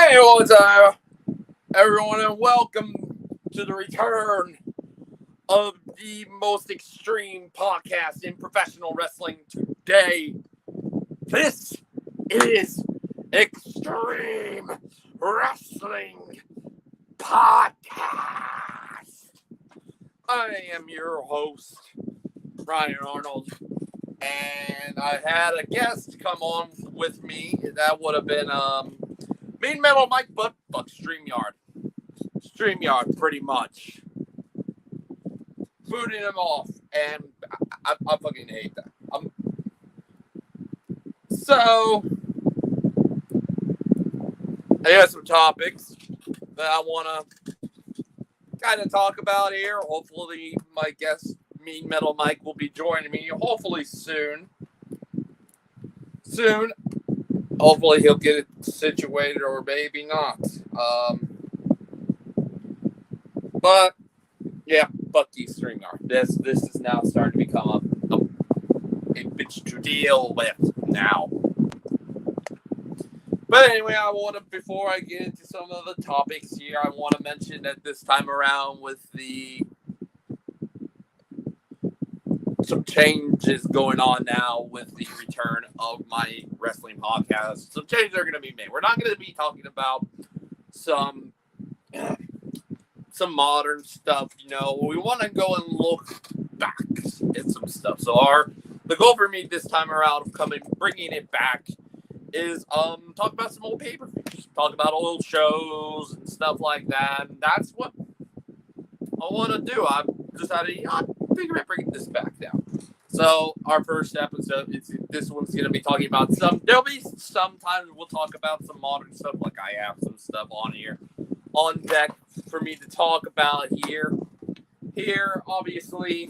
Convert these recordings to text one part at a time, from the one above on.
Hey, what's up, everyone, and welcome to the return of the most extreme podcast in professional wrestling today. This is Extreme Wrestling Podcast. I am your host, Ryan Arnold, and I had a guest come on with me. That would have been Mean Metal Mike, but fuck StreamYard. StreamYard, pretty much. Booting him off, and I fucking hate that. So, I got some topics that I want to kind of talk about here. Hopefully, my guest, Mean Metal Mike, will be joining me, hopefully soon. Hopefully he'll get it situated, or maybe not. But yeah, fuck you, StreamYard. This is now starting to become a bitch to deal with now. But anyway, before I get into some of the topics here, I want to mention that this time around with some changes going on now with the return of my wrestling podcast. Some changes are going to be made. We're not going to be talking about some modern stuff, We want to go and look back at some stuff. So the goal for me this time around of bringing it back is talk about some old pay-per-views, talk about old shows and stuff like that. And that's what I want to do. I decided, I figure I bring this back now. So our first episode, this one's going to be talking about there'll be some times we'll talk about some modern stuff, like I have some stuff on here, on deck for me to talk about here, obviously,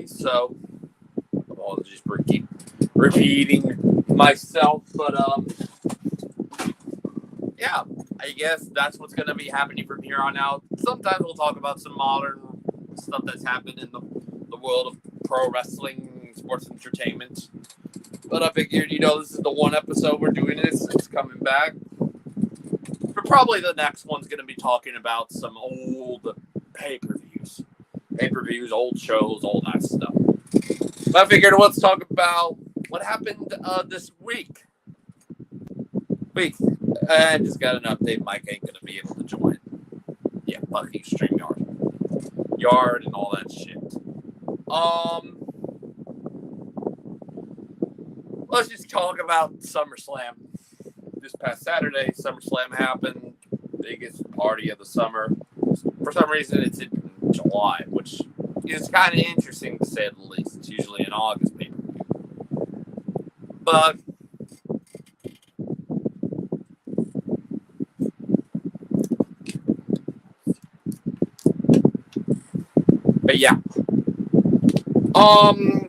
so apologies for keep repeating myself, but yeah, I guess that's what's going to be happening from here on out. Sometimes we'll talk about some modern stuff that's happened in the world of pro wrestling, sports entertainment. But I figured, this is the one episode we're doing this. It's coming back. But probably the next one's going to be talking about some old pay-per-views. Pay-per-views, old shows, all that stuff. But I figured let's talk about what happened this week. I just got an update. Mike ain't going to be able to join. Yeah, fucking StreamYard. Yard and all that shit. Let's just talk about Summerslam. This past Saturday, Summerslam happened. Biggest party of the summer. For some reason, it's in July, which is kind of interesting to say the least. It's usually in August, maybe. But yeah.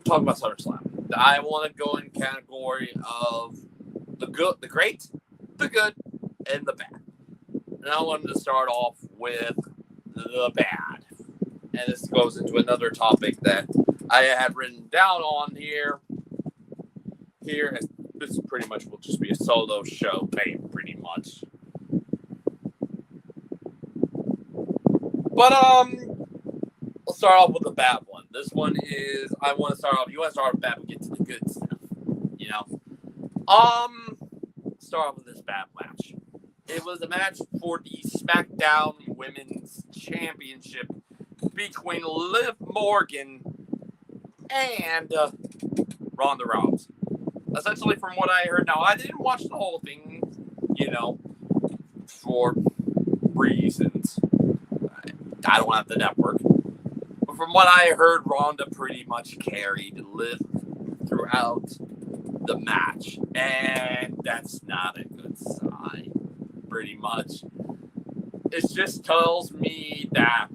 Talking about SummerSlam. I want to go in category of the good, the great, the good, and the bad. And I wanted to start off with the bad. And this goes into another topic that I had written down on here. This pretty much will just be a solo show, pretty much. But let's start off with the bad one. This one is, you want to start off with bad, we get to the good stuff, Start off with this bad match. It was a match for the SmackDown Women's Championship between Liv Morgan and Ronda Rousey. Essentially, from what I heard, now I didn't watch the whole thing, for reasons. I don't have the network. But from what I heard, Ronda pretty much carried Liv throughout the match. And that's not a good sign, pretty much. It just tells me that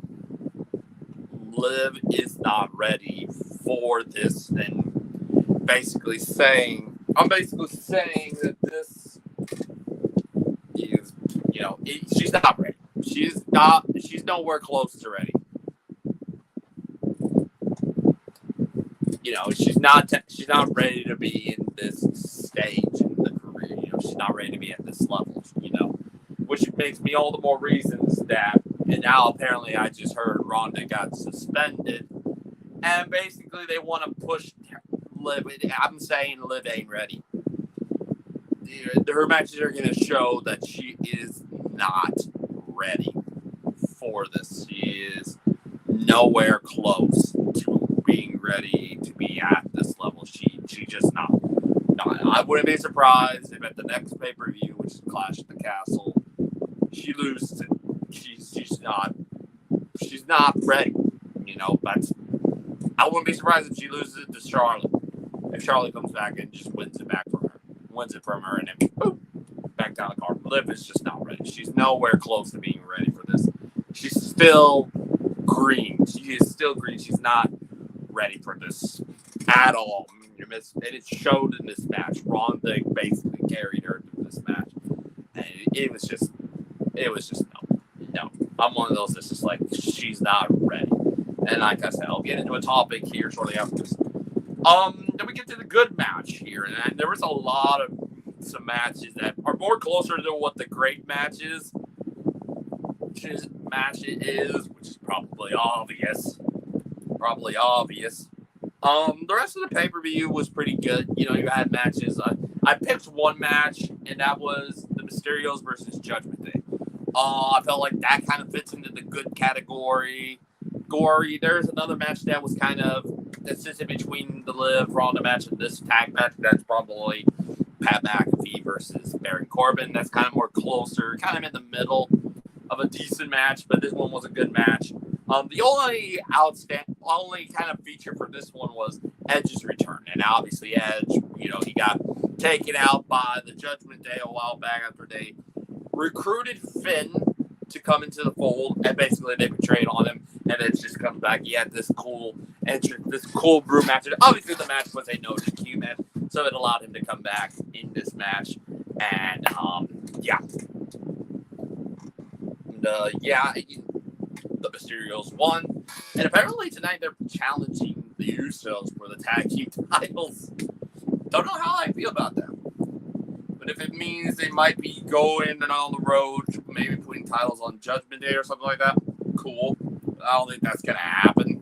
Liv is not ready for this, and I'm basically saying that this is, she's not ready. She's nowhere close to ready. She's not ready to be in this stage in the career. she's not ready to be at this level, which makes me all the more reasons that, and now apparently I just heard Ronda got suspended, and basically they want to push Liv. I'm saying Liv ain't ready. Her matches are going to show that she is not ready for this. She is nowhere close to being ready to be at this level. She just not. I wouldn't be surprised if at the next pay-per-view, which is Clash at the Castle, she loses it. She's not ready. I wouldn't be surprised if she loses it to Charlotte. If Charlotte comes back and just wins it from her, and then boom, back down the card. Liv is just not ready. She's nowhere close to being ready for this. She's still green. She is still green. She's not ready for this at all. And it showed in this match. Ronda basically carried her through this match, and it was just no. I'm one of those that's just like, she's not ready. And like I said, I'll get into a topic here shortly after this. Then we get to the good match here, and there was a lot of some matches that are more closer to what the great match is. Which is probably obvious. The rest of the pay-per-view was pretty good. You had matches. I picked one match, and that was the Mysterios versus Judgment Day. I felt like that kind of fits into the good category. Gory. There's another match that was kind of sits in between the Liv Ronda match and this tag match. That's probably Pat McAfee versus Baron Corbin. That's kind of more closer, kind of in the middle of a decent match, but this one was a good match. The only kind of feature for this one was Edge's return. And obviously Edge, he got taken out by the Judgment Day a while back after they recruited Finn to come into the fold, and basically they betrayed on him, and Edge just comes back. He had this cool entrance, this cool broom match. Obviously the match was a no DQ match, so it allowed him to come back in this match. And the Mysterios won, and apparently tonight they're challenging the Usos for the tag team titles. Don't know how I feel about that, but if it means they might be going on the road, maybe putting titles on Judgment Day or something like that, cool. I don't think that's gonna happen.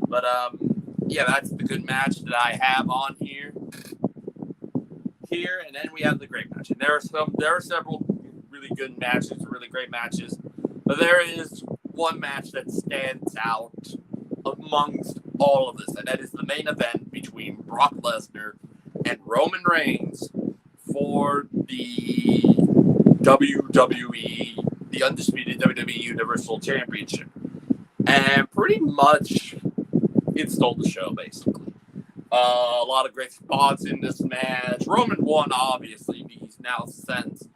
But that's the good match that I have on here, and then we have the great match, and there are several really good matches, really great matches. But there is one match that stands out amongst all of this, and that is the main event between Brock Lesnar and Roman Reigns for the WWE, the undisputed WWE Universal Championship. And pretty much it stole the show, basically. A lot of great spots in this match. Roman won, obviously. He's now since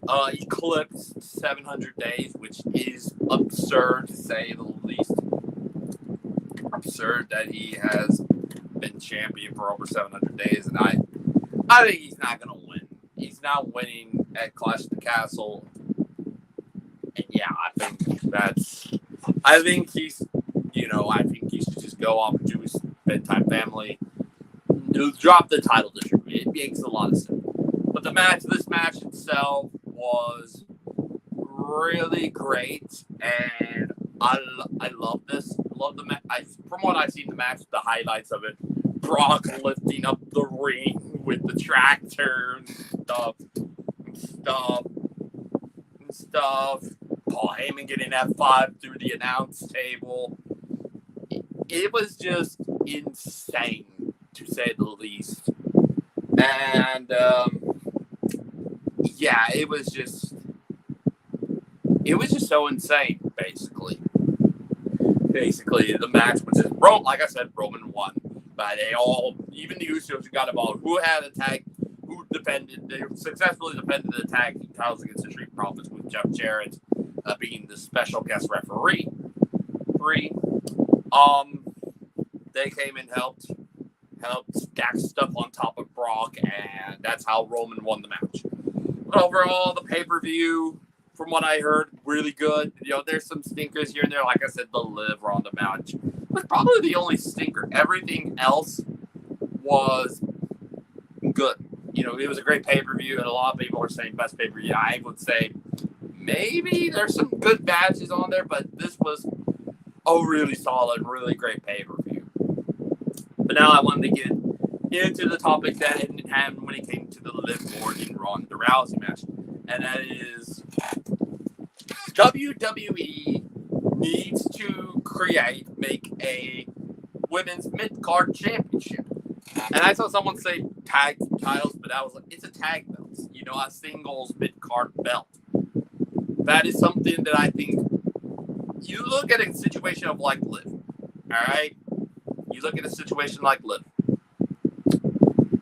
eclipsed 700 days, which is absurd to say the least. Absurd that he has been champion for over 700 days, and I think he's not going to win. He's not winning at Clash at the Castle. And I think he should just go off to his bedtime family, drop the title distribution. It makes a lot of sense. But this match itself was really great, and I love this. Love the match. From what I've seen, the match, the highlights of it, Brock lifting up the ring with the tractor and stuff. Paul Heyman getting F5 through the announce table. It was just insane, to say the least. And it was just so insane, basically. Basically, the match was just, like I said, Roman won. But even the Usos who got involved, who successfully defended the tag team titles against the Street Profits, with Jeff Jarrett being the special guest referee. They came and helped stack stuff on top of Brock, and that's how Roman won the match. But overall, the pay-per-view, from what I heard, really good. There's some stinkers here and there. Like I said, the Liv Ronda match was probably the only stinker. Everything else was good. it was a great pay-per-view, and a lot of people are saying best pay-per-view. I would say maybe there's some good matches on there, but this was a really solid, really great pay-per-view. But now I wanted to get into the topic that had when it came to the Liv Morgan Ronda Rousey match, and that is WWE needs to make a women's mid-card championship. And I saw someone say tag titles, but I was like, it's a tag belt, a singles mid-card belt. That is something that I think you look at a situation of like Liv, all right? You look at a situation like Liv,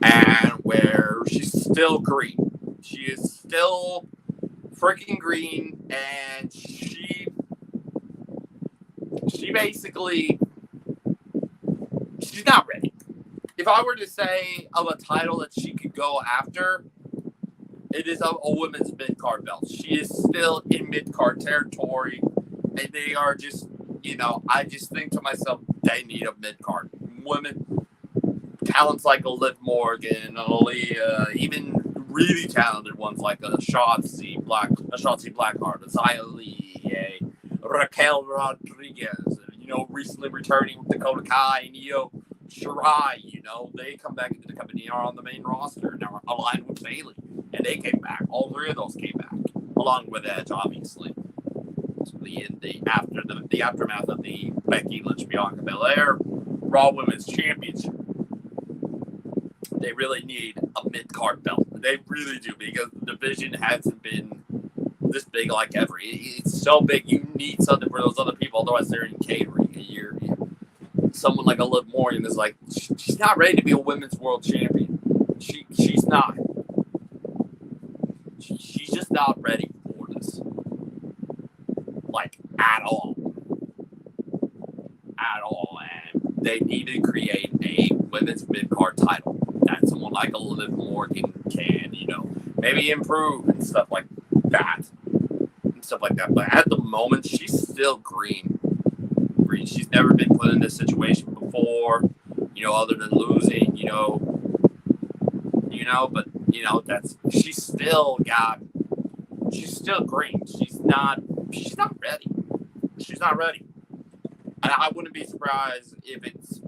and where she's still green. She is still freaking green, and she basically, she's not ready. If I were to say of a title that she could go after, it is a women's mid-card belt. She is still in mid-card territory, and they are just, I just think to myself, they need a mid-card. Women, talents like Liv Morgan, Aaliyah, even really talented ones like a Shotzi Blackheart, a Xia Li, Raquel Rodriguez, recently returning with Dakota Kai and Io Shirai, they come back into the company, are on the main roster, and are aligned with Bayley, and they came back. All three of those came back, along with Edge, obviously. So the aftermath of the Becky Lynch Bianca Belair Raw Women's Championship, they really need a mid-card belt. They really do, because the division hasn't been this big like ever. It's so big, you need something for those other people, otherwise they're in catering. Someone like a Liv Morgan is like, she's not ready to be a women's world champion. She's not. She's just not ready for this. Like, at all. At all. And they need to create a women's mid-card title that someone like a Liv Morgan can, maybe improve and stuff like that. But at the moment, she's still green. She's never been put in this situation before, other than losing, but she's still green. She's not ready. She's not ready. And I wouldn't be surprised if it's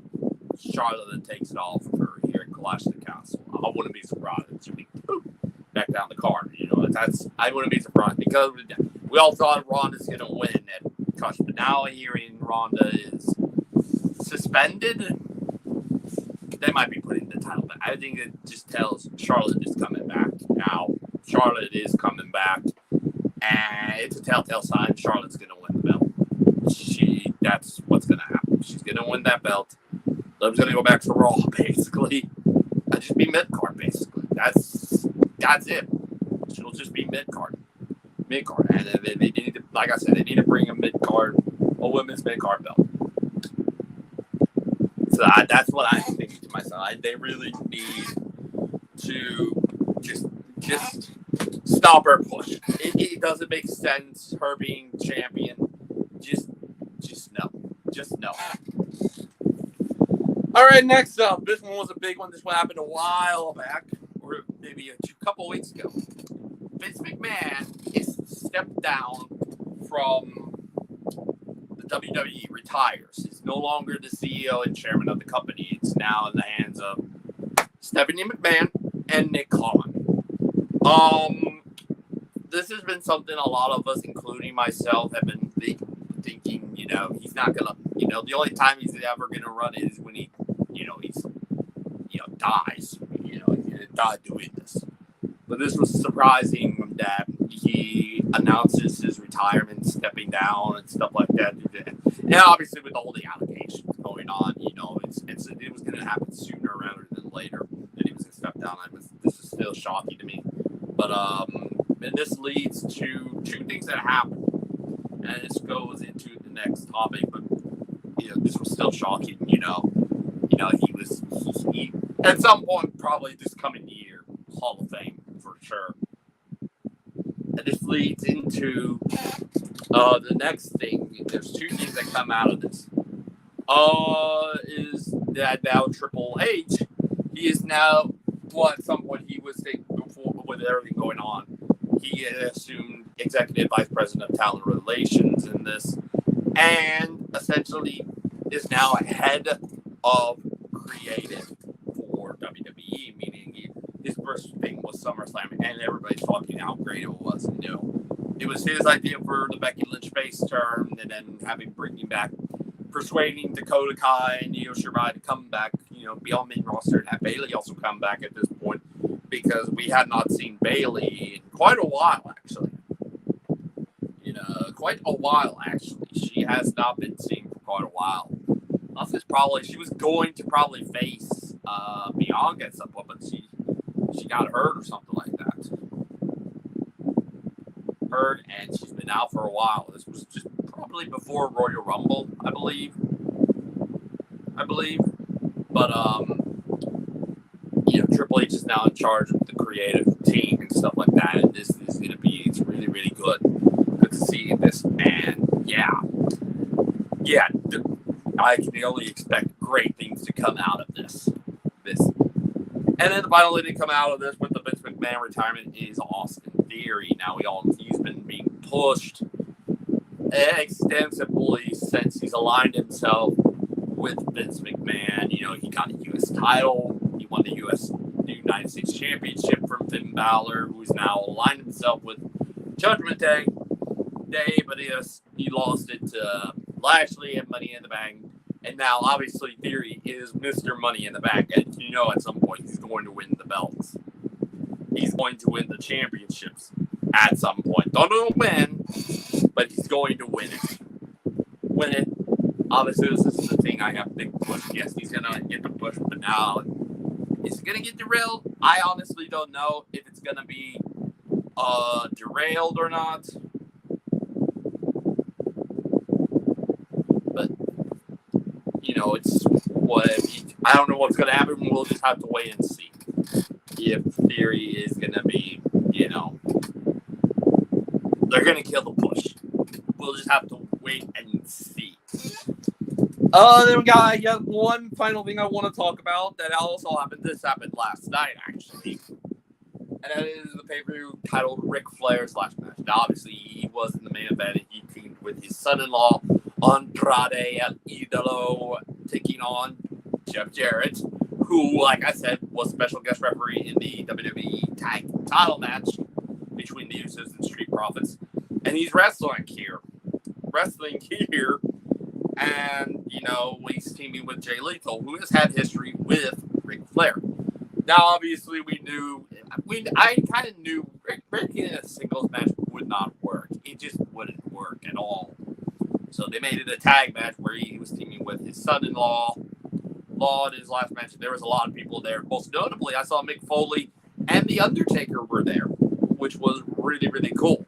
Charlotte that takes it all from her here at Clash of the Castle. I wouldn't be surprised if she back down the card. I wouldn't be surprised, because we all thought Ronda's going to win at Clash, but now hearing Ronda is suspended, they might be putting the title back. I think it just tells Charlotte is coming back. Now, Charlotte is coming back, and it's a telltale sign Charlotte's going to win the belt. That's what's going to happen. She's going to win that belt. Liv's going to go back to Raw, basically. And just be mid-card, basically. That's it. She'll just be mid-card. And they need to, like I said, they need to bring a women's mid-card belt. So that's what I'm thinking to myself. They really need to just stop her push. It doesn't make sense, her being champion. Just no. Just no. All right, next up. This one was a big one. This one happened a while back, or maybe a couple weeks ago. Vince McMahon is stepped down from the WWE, retires. He's no longer the CEO and chairman of the company. It's now in the hands of Stephanie McMahon and Nick Khan. This has been something a lot of us, including myself, have been thinking, he's not going to, the only time he's ever going to run it is when he, dies. He's going to die doing this. But this was surprising that he announces his retirement, stepping down and stuff like that. And obviously with all the allegations going on, it was going to happen sooner rather than later that he was going to step down. This is still shocking to me. But and this leads to two things that happen. And this goes into the next topic, but this was still shocking. He at some point probably this coming year, Hall of Fame for sure. And this leads into the next thing. There's two things that come out of this. Is that now Triple H, he is now well, at some point he was thinking, before, with everything going on, he had assumed executive vice president of talent relations in this, and essentially is now head of creative for WWE, meaning his first thing was SummerSlam, and everybody's talking how great it was. And, it was his idea for the Becky Lynch face turn, and then bringing back, persuading Dakota Kai and Io Shirai to come back, be on main roster, and have Bayley also come back at this point, because we had not seen Bayley in quite a while, actually. Quite a while, actually. She has not been seen for quite a while. She was going to probably face Bianca at some point, but she got hurt or something like that. Hurt, and she's been out for a while. This was just probably before Royal Rumble, I believe. But Triple H is now in charge of the creative team and stuff like that, and this is going to be, it's really, really good. Good to see this, and I can only expect great things to come out of this. And then the final thing to come out of this with the Vince McMahon retirement is Austin Theory. Now he's been being pushed extensively since he's aligned himself with Vince McMahon. He got a U.S. title. He won the United States Championship from Finn Balor, who's now aligned himself with Judgment Day, but he lost it to Lashley at Money in the Bank. And now, obviously, Theory is Mr. Money in the Bank. And at some point, he's going to win the belts. He's going to win the championships at some point. Don't know when, but he's going to win it. Win it. Obviously, this is the thing I have to push. Yes, he's going to get the push, but now, is it going to get derailed? I honestly don't know if it's going to be derailed or not. But, I don't know what's going to happen. We'll just have to wait and see if Theory is going to be, they're going to kill the push. We'll just have to wait and see. Then we got one final thing I want to talk about that also happened. This happened last night, actually. And that is the pay-per-view titled Ric Flair / match. Now, obviously, he was in the main event, and he teamed with his son-in-law, Andrade El Idolo, taking on Jeff Jarrett, who, like I said, was special guest referee in the WWE tag title match between the Usos and Street Profits. And he's wrestling here. And, he's teaming with Jay Lethal, who has had history with Ric Flair. Now, obviously, I kind of knew Ric in a singles match would not work. It just wouldn't work at all. So they made it a tag match where he was teaming with his son-in-law. In his last match, there was a lot of people there. Most notably, I saw Mick Foley and The Undertaker were there, which was really, really cool.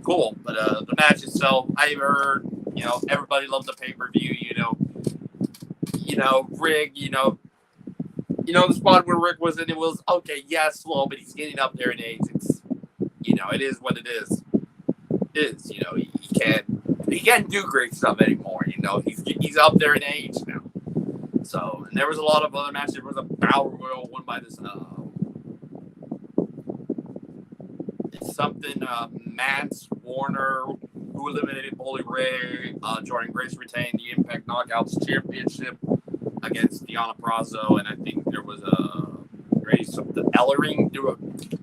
But the match itself, I heard, everybody loved the pay-per-view, Rick, the spot where Rick was in, it was, okay, yeah, slow, but he's getting up there in age. It's, it is what it is. He can't do great stuff anymore, he's up there in age now. So, and there was a lot of other matches. There was a Battle Royal won by this, Mance Warner, who eliminated Bully Ray. Jordan Grace retained the Impact Knockouts Championship against Deonna Purrazzo, and I think there was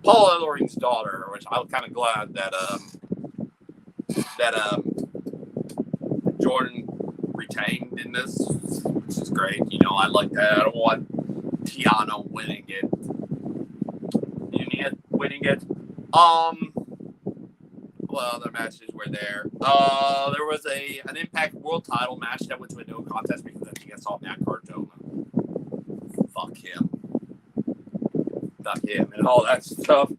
Paul Ellering's daughter, which I was kind of glad that Jordan retained in this, which is great. I like that. I don't want Tiana winning it. Well, other matches were there. There was an Impact World Title match that went to a no contest because I think I saw Matt Cardona. Fuck him, and all that stuff.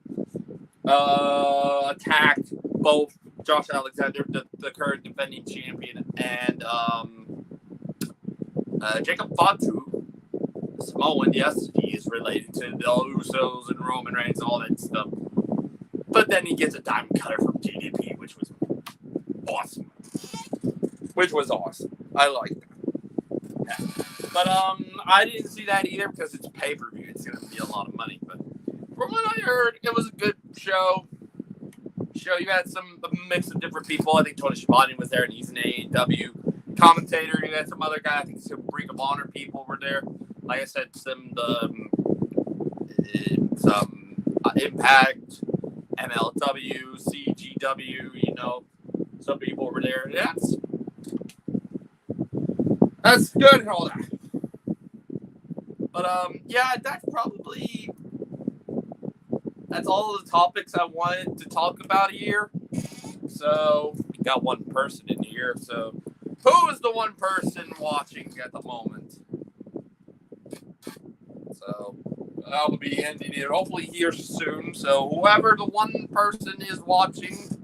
Attacked both Josh Alexander, the current defending champion, and Jacob Fatu, Samoan. Yes, he is related to the Usos and Roman Reigns, all that stuff. But then he gets a diamond cutter from DDP, which was awesome. I like that. Yeah. But I didn't see that either because it's pay-per-view. It's going to be a lot of money. But from what I heard, it was a good show. You had a mix of different people. I think Tony Schiavone was there, and he's an AEW commentator. You had some other guy. I think some Ring of Honor people were there. Like I said, some Impact, MLW, CGW. Some people were there. That's good and all that. But that's all the topics I wanted to talk about here. So we got one person in here. So who is the one person watching at the moment? So I'll be ending it hopefully here soon. So whoever the one person is watching,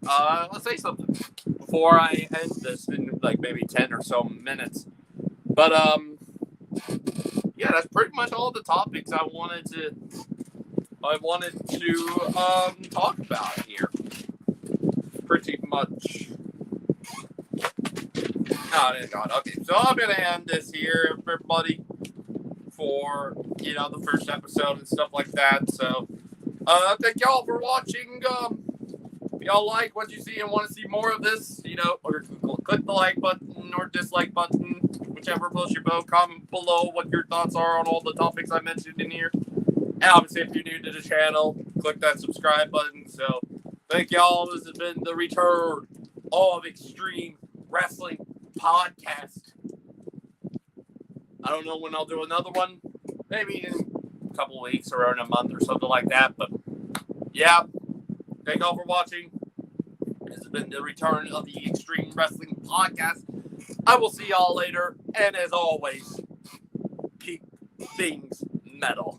let's say something before I end this in like maybe 10 or so minutes. But that's pretty much all the topics I wanted to talk about here. Pretty much. Oh, God. Okay, so I'm gonna end this here, everybody, for the first episode and stuff like that. So, thank y'all for watching. If y'all like what you see and want to see more of this, or click the like button or dislike button, whichever floats your boat. Comment below what your thoughts are on all the topics I mentioned in here. And obviously, if you're new to the channel, click that subscribe button. So, thank y'all. This has been the return of Extreme Wrestling Podcast. I don't know when I'll do another one. Maybe in a couple weeks or in a month or something like that. But, yeah. Thank y'all for watching. This has been the return of the Extreme Wrestling Podcast. I will see y'all later. And as always, keep things metal.